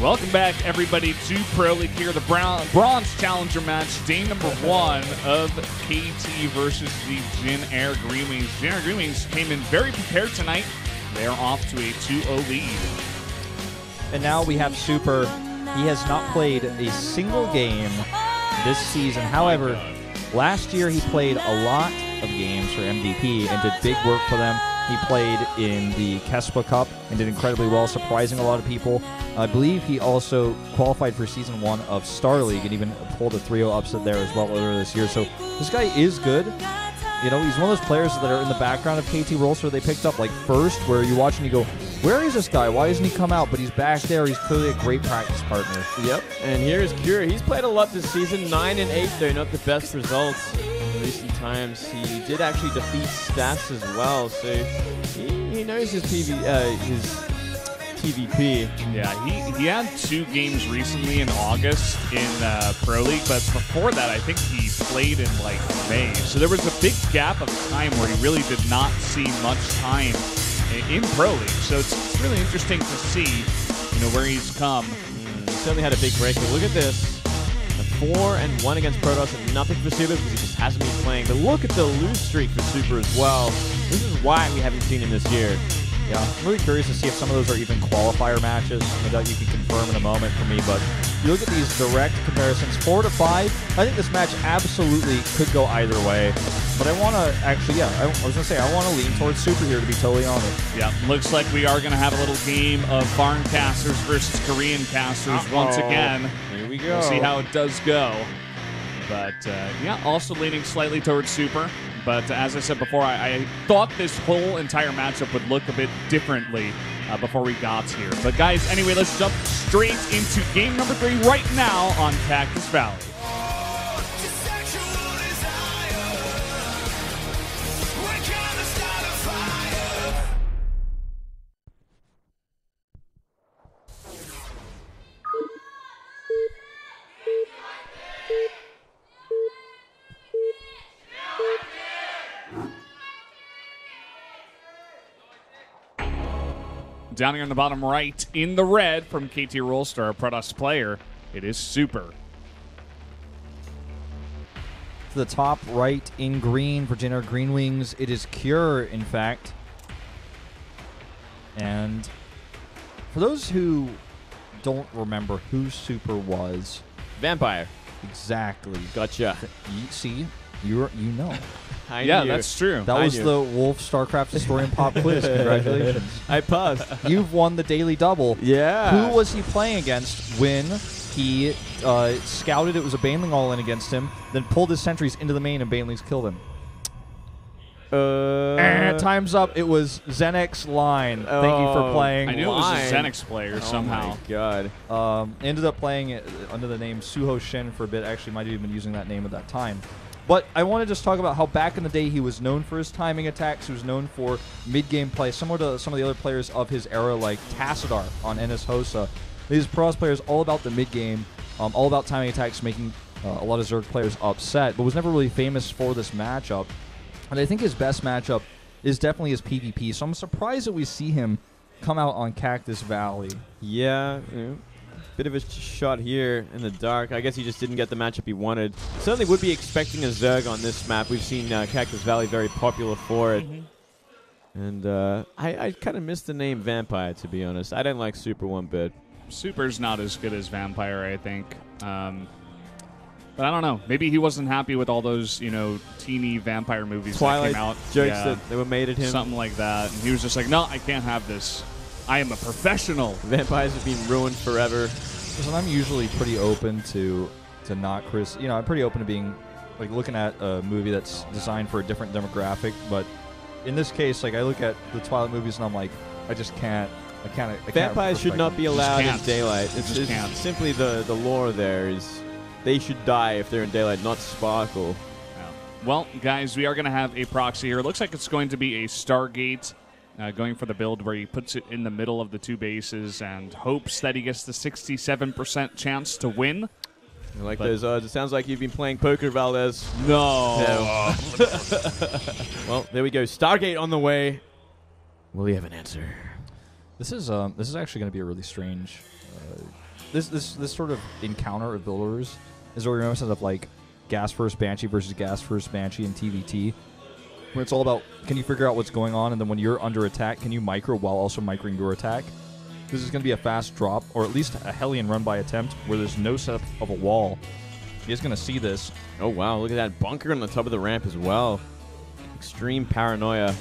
Welcome back, everybody, to Pro League here. The Bronze Challenger match, day number 1 of KT versus the Jin Air Green Wings. Jin Air Green Wings came in very prepared tonight. They are off to a 2-0 lead. And now we have Super. He has not played a single game this season. However, last year he played a lot of games for MVP and did big work for them. He played in the Kespa Cup and did incredibly well, surprising a lot of people. I believe he also qualified for Season 1 of Star League and even pulled a 3-0 upset there as well earlier this year. So this guy is good. You know, he's one of those players that are in the background of KT Rolster they picked up like first, where you watch and you go, where is this guy? Why doesn't he come out? But he's back there. He's clearly a great practice partner. Yep, and here's Cure. He's played a lot this season, 9 and 8 though, not the best results in recent times. He did actually defeat Stats as well, so he knows his TVP. Yeah, he had 2 games recently in August in Pro League, but before that, I think he played in like May. So there was a big gap of time where he really did not see much time in Pro League. So it's really interesting to see, you know, where he's come. He certainly had a big break. But look at this. A 4-1 against Protoss and nothing for Super because he just hasn't been playing. But look at the lose streak for Super as well. This is why we haven't seen him this year. Yeah, I'm really curious to see if some of those are even qualifier matches. No doubt you can confirm in a moment for me, but you look at these direct comparisons, 4 to 5. I think this match absolutely could go either way. But I want to actually, I was going to say, I want to lean towards Super here, to be totally honest. Yeah, looks like we are going to have a little game of foreign casters versus Korean casters once again. Here we go. We'll see how it does go. But, yeah, also leaning slightly towards Super. But as I said before, I thought this whole entire matchup would look a bit differently before we got here. But guys, anyway, let's jump straight into game number 3 right now on Cactus Valley. Down here in the bottom right, in the red from KT Rolster, a Protoss player, it is Super. To the top right in green for Jin Air Green Wings, it is Cure, in fact. And for those who don't remember who Super was. Vampire. Exactly. Gotcha. You see, you know. Yeah, that's true. That was the Wolf Starcraft Historian Pop Quiz. Congratulations. I paused. You've won the daily double. Yeah. Who was he playing against when he scouted? It was a Baneling all-in against him, then pulled his sentries into the main and Banelings killed him. Time's up. It was Xenix Line. Thank you for playing. I knew it was a Xenix player somehow. Oh my god. Ended up playing it under the name Suho Shin for a bit. Actually, might have even been using that name at that time. But I want to just talk about how back in the day he was known for his timing attacks. He was known for mid-game play, similar to some of the other players of his era, like Tassadar on NS Hosa. These Protoss players all about the mid-game, all about timing attacks, making a lot of Zerg players upset, but was never really famous for this matchup. And I think his best matchup is definitely his PvP, so I'm surprised that we see him come out on Cactus Valley. Yeah. Bit of a shot here in the dark. I guess he just didn't get the matchup he wanted. Certainly would be expecting a Zerg on this map. We've seen Cactus Valley very popular for it. And I kind of missed the name Vampire, to be honest. I don't like Super one bit. Super's not as good as Vampire, I think. But I don't know. Maybe he wasn't happy with all those, you know, teeny vampire movies Twilight that came out. Jokes that they were made at him. Something like that. And he was just like, no, I can't have this. I am a professional. Vampires have been ruined forever. Listen, I'm usually pretty open to not I'm pretty open to being, like, looking at a movie that's designed for a different demographic. But in this case, like, I look at the Twilight movies and I'm like, I just can't. Vampires should not be allowed in daylight. It's can't. Simply the lore there is they should die if they're in daylight, not sparkle. Yeah. Well, guys, we are going to have a proxy here. It looks like it's going to be a Stargate. Going for the build where he puts it in the middle of the 2 bases and hopes that he gets the 67% chance to win. I like those odds. It sounds like you've been playing poker, Valdez. No. Well, there we go. Stargate on the way. Will he have an answer? This is actually going to be a really strange this sort of encounter of builders is what we remember of like Gas First Banshee versus Gas First Banshee in TVT, where it's all about can you figure out what's going on, and then when you're under attack, can you micro while also microing your attack? This is going to be a fast drop, or at least a Hellion run-by attempt where there's no setup of a wall. He's going to see this. Oh, wow. Look at that bunker on the top of the ramp as well. Extreme paranoia.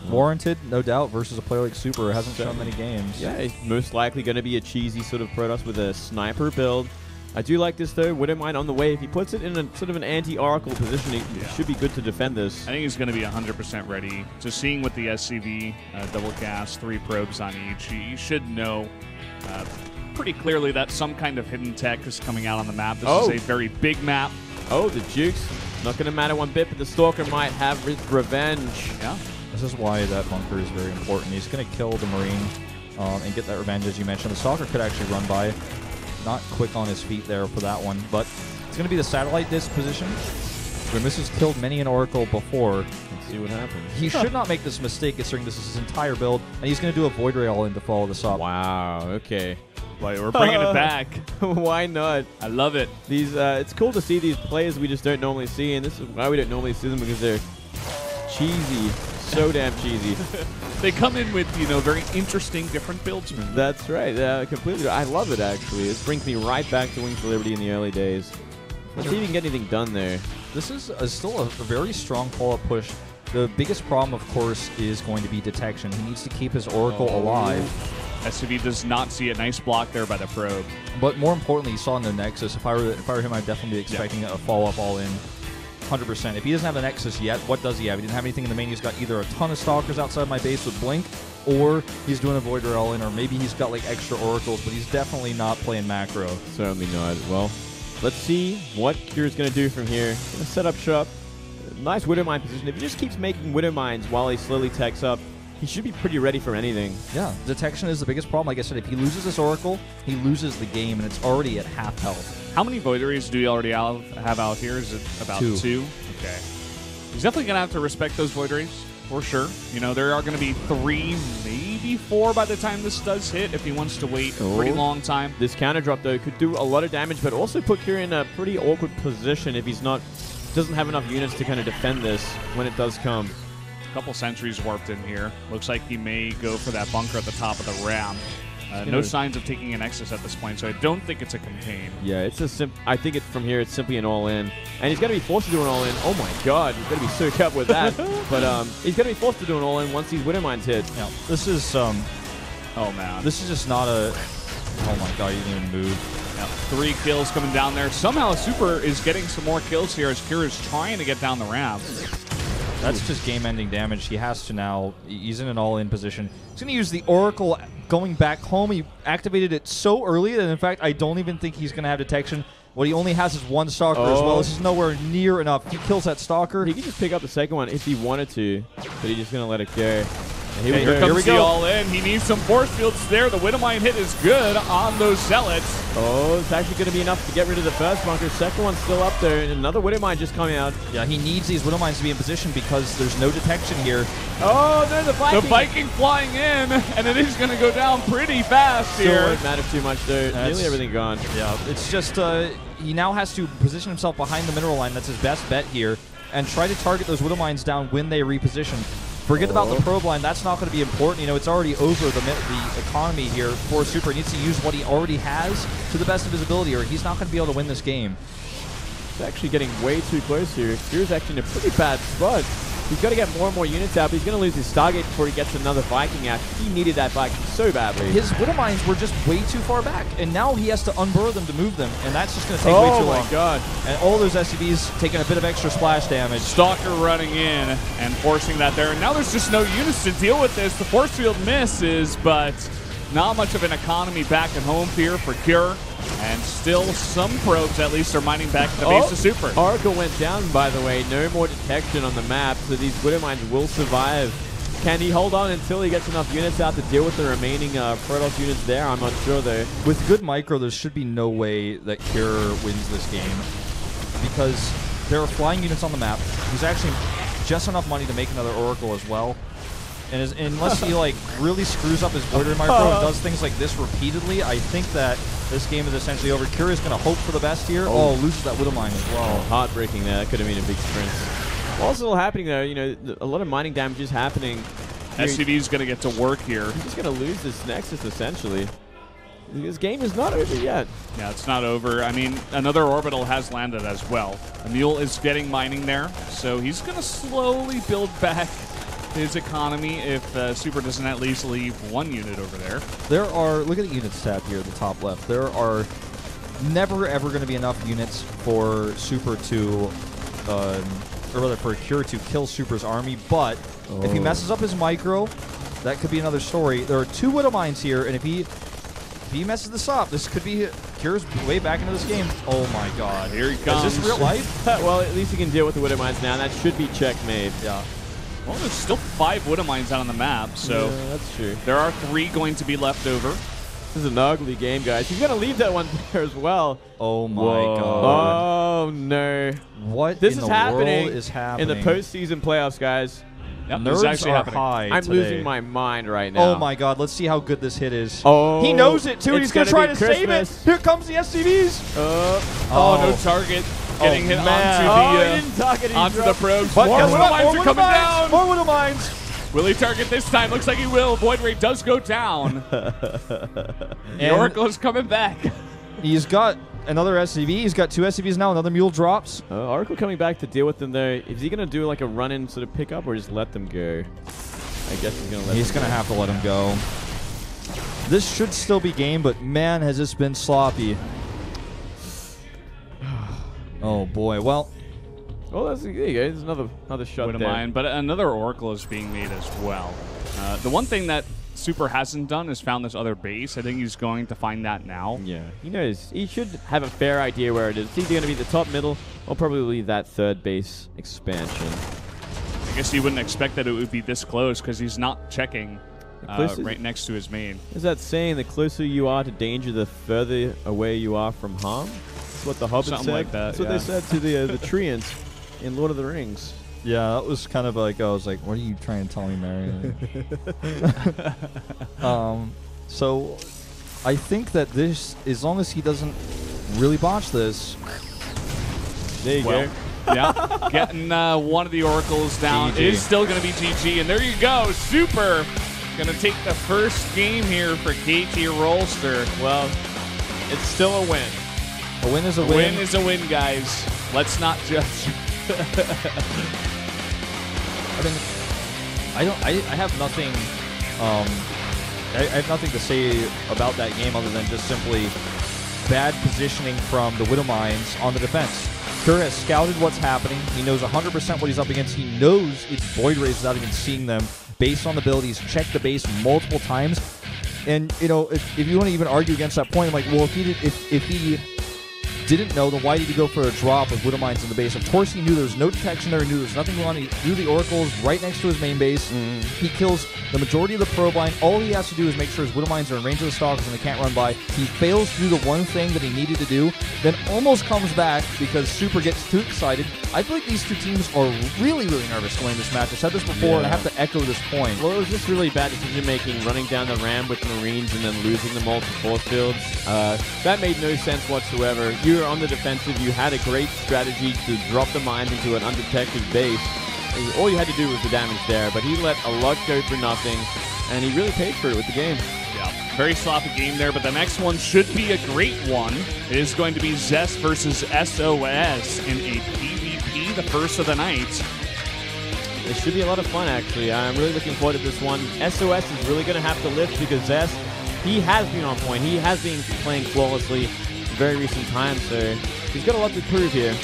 Warranted, no doubt, versus a player like Super who hasn't shown many games. Yeah, it's most likely going to be a cheesy sort of Protoss with a sniper build. I do like this, though. Widowmine on the way. If he puts it in a sort of an anti-Oracle position, it should be good to defend this. I think he's going to be 100% ready. Just seeing with the SCV, double cast, 3 probes on each, he should know pretty clearly that some kind of hidden tech is coming out on the map. This is a very big map. Oh, the Jukes. Not going to matter one bit, but the Stalker might have revenge. Yeah. This is why that bunker is very important. He's going to kill the Marine and get that revenge, as you mentioned. The Stalker could actually run by. Not quick on his feet there for that one, but it's going to be the satellite disc position. When this has killed many an Oracle before. Let's see what happens. He should not make this mistake considering this is his entire build, and he's going to do a Void Ray all in to follow this up. Wow, okay. Like, we're bringing it back. Why not? I love it. These, it's cool to see these players we just don't normally see, and this is why we don't normally see them, because they're cheesy. So damn cheesy. They come in with, very interesting, different builds. That's right. Completely. I love it, actually. It brings me right back to Wings for Liberty in the early days. Let's see if you can get anything done there. This is still a very strong follow-up push. The biggest problem, of course, is going to be detection. He needs to keep his Oracle alive. SCV does not see a nice block there by the probe. But more importantly, he saw in the Nexus. If I were him, I'd definitely be expecting a follow-up all-in. 100%. If he doesn't have the Nexus yet, what does he have? He didn't have anything in the main. He's got either a ton of Stalkers outside my base with Blink, or he's doing a Void Ray all-in, or maybe he's got like extra Oracles, but he's definitely not playing macro. Certainly not. Well, let's see what Cure's going to do from here. Going to set up shop. Nice Widowmine position. If he just keeps making Widowmines while he slowly techs up, he should be pretty ready for anything. Yeah, detection is the biggest problem. Like I said, if he loses this Oracle, he loses the game, and it's already at half health. How many Void Rays do you already have out here? Is it about 2? Okay. He's definitely going to have to respect those Void Rays, for sure. There are going to be 3, maybe 4 by the time this does hit, if he wants to wait a pretty long time. This counter drop, though, could do a lot of damage, but also put Cure in a pretty awkward position if he's doesn't have enough units to kind of defend this when it does come. A couple sentries warped in here. Looks like he may go for that bunker at the top of the ramp. No signs of taking an Nexus at this point, so I don't think it's a contain. Yeah, I think from here it's simply an all-in. And he's going to be forced to do an all-in. Oh my god, he's going to be so cut with that. But he's going to be forced to do an all-in once these Widowmines hit. Yeah, this is, oh man. This is just not a, oh my god, he didn't even move. Yeah, 3 kills coming down there. Somehow Super is getting some more kills here as Kira is trying to get down the ramp. That's just game-ending damage. He has to now. He's in an all-in position. He's going to use the Oracle going back home. He activated it so early that, in fact, I don't even think he's going to have detection. What he only has is 1 Stalker as well. This is nowhere near enough. He kills that Stalker. He can just pick up the second one if he wanted to, but he's just going to let it go. Here comes the all-in. He needs some force fields there. The Widowmine hit is good on those Zealots. Oh, it's actually going to be enough to get rid of the first bunker. Second one's still up there, and another Widowmine just coming out. Yeah, he needs these Widowmines to be in position because there's no detection here. Oh, there's the Viking. The Viking flying in, and it is going to go down pretty fast here. Still won't matter too much, though. Nearly everything gone. Yeah, it's just he now has to position himself behind the mineral line. That's his best bet here, and try to target those Widowmines down when they reposition. Forget about the probe line. That's not going to be important. It's already over the economy here for Super. He needs to use what he already has to the best of his ability, or he's not going to be able to win this game. It's actually getting way too close here. Spear's actually in a pretty bad spot. He's got to get more and more units out, but he's going to lose his Stargate before he gets another Viking out. He needed that Viking so badly. His Widowmines were just way too far back, and now he has to unburrow them to move them, and that's just going to take way too long. Oh my god. And all those SCVs taking a bit of extra splash damage. Stalker running in and forcing that there. And now there's just no units to deal with this. The force field misses, but not much of an economy back at home here for Cure. And still some probes at least are mining back to the base of Super. Oracle went down, by the way. No more detection on the map, so these Widowmines will survive. Can he hold on until he gets enough units out to deal with the remaining Protoss units there? I'm not sure, though. With good micro, there should be no way that Cure wins this game because there are flying units on the map. There's actually just enough money to make another Oracle as well. And unless he like really screws up his border micro and does things like this repeatedly, I think that this game is essentially over. Cure is going to hope for the best here. Oh, loses that Widow Mine as well. Heartbreaking there. That could have been a big sprint. What's still happening though? You know, a lot of mining damage is happening. SCV is going to get to work here. He's just going to lose this Nexus essentially. This game is not over yet. Yeah, it's not over. I mean, another orbital has landed as well. Emil is getting mining there, so he's going to slowly build back his economy if Super doesn't at least leave one unit over there. There are, look at the units tab here at the top left. There are never ever going to be enough units for Super to, or rather for Cure to kill Super's army, but if he messes up his micro, that could be another story. There are 2 Widow Mines here, and if he messes this up, this could be Cure's way back into this game. Oh my god. Here he comes. Is this real life? Well, at least he can deal with the Widow Mines now. That should be checkmate. Yeah. Well, there's still 5 Widow Mines out on the map, so yeah, that's true. There are 3 going to be left over. This is an ugly game, guys. He's going to leave that one there as well. Oh my god. Oh no. What this in is the happening world is happening? in the postseason playoffs, guys. Yep, Nerves actually are happening. high I'm today. losing my mind right now. Oh my god, let's see how good this hit is. Oh, he knows it too, and it's he's going to try be to save it. Christmas. Here comes the SCVs. No target. Getting hit onto the probes. But More guess Widow what? Mines More are Widow coming Mines. down. More Widow Mines. Will he target this time? Looks like he will. Void Ray does go down. The Oracle is coming back. He's got another SCV. He's got 2 SCVs now. Another mule drops. Oracle coming back to deal with them though. Is he going to do like a run-in sort of pickup or just let them go? I guess he's going to let He's going to have to let him go. This should still be game, but man, has this been sloppy. Oh boy. Well, there you go. There's another shot Widow there. Mine, but another Oracle is being made as well. The one thing that Super hasn't done is found this other base. I think he's going to find that now. Yeah, he knows. He should have a fair idea where it is. It's either going to be the top, middle, or probably that 3rd base expansion. I guess you wouldn't expect that it would be this close because he's not checking right next to his main. Is that saying the closer you are to danger, the further away you are from harm? That's what the Hobbit Something said. like that, That's what they said to the Treants in Lord of the Rings. yeah, that was kind of like, I was like, what are you trying to tell me, Mary? So I think that this, as long as he doesn't really botch this. There you go. Yeah, getting one of the Oracles down. GG. It is still going to be GG, and there you go. Super going to take the first game here for KT Rolster. Well, it's still a win. A win is a A win. win is a win, guys. Let's not judge. I mean, I have nothing. I have nothing to say about that game other than just simply bad positioning from the Widow Mines on the defense. Cure has scouted what's happening. He knows 100% what he's up against. He knows it's Void Rays without even seeing them. Based on the build, he's checked the base multiple times. And you know, if you want to even argue against that point, I'm like, well, if he didn't know, then why did he go for a drop with Widow Mines in the base? Of course he knew there was no detection there. He knew there was nothing going on. He knew the Oracle's right next to his main base. He kills the majority of the probe line. All he has to do is make sure his Widow Mines are in range of the Stalkers and they can't run by. He fails to do the one thing that he needed to do, then almost comes back because Super gets too excited. I feel like these two teams are really, really nervous going this match. I said this before, and I have to echo this point. Well, it was just really bad decision-making, running down the ramp with Marines and then losing them all to force fields. That made no sense whatsoever. You were on the defensive. You had a great strategy to drop the mines into an undetected base. All you had to do was the damage there, but he let a lot go for nothing, and he really paid for it with the game. Yeah, very sloppy game there, but the next one should be a great one. It is going to be Zest versus SOS in a PvP, the first of the night. It should be a lot of fun, actually. I'm really looking forward to this one. SOS is really going to have to lift because Zest, he has been on point. He has been playing flawlessly in very recent times, so he's got a lot to prove here.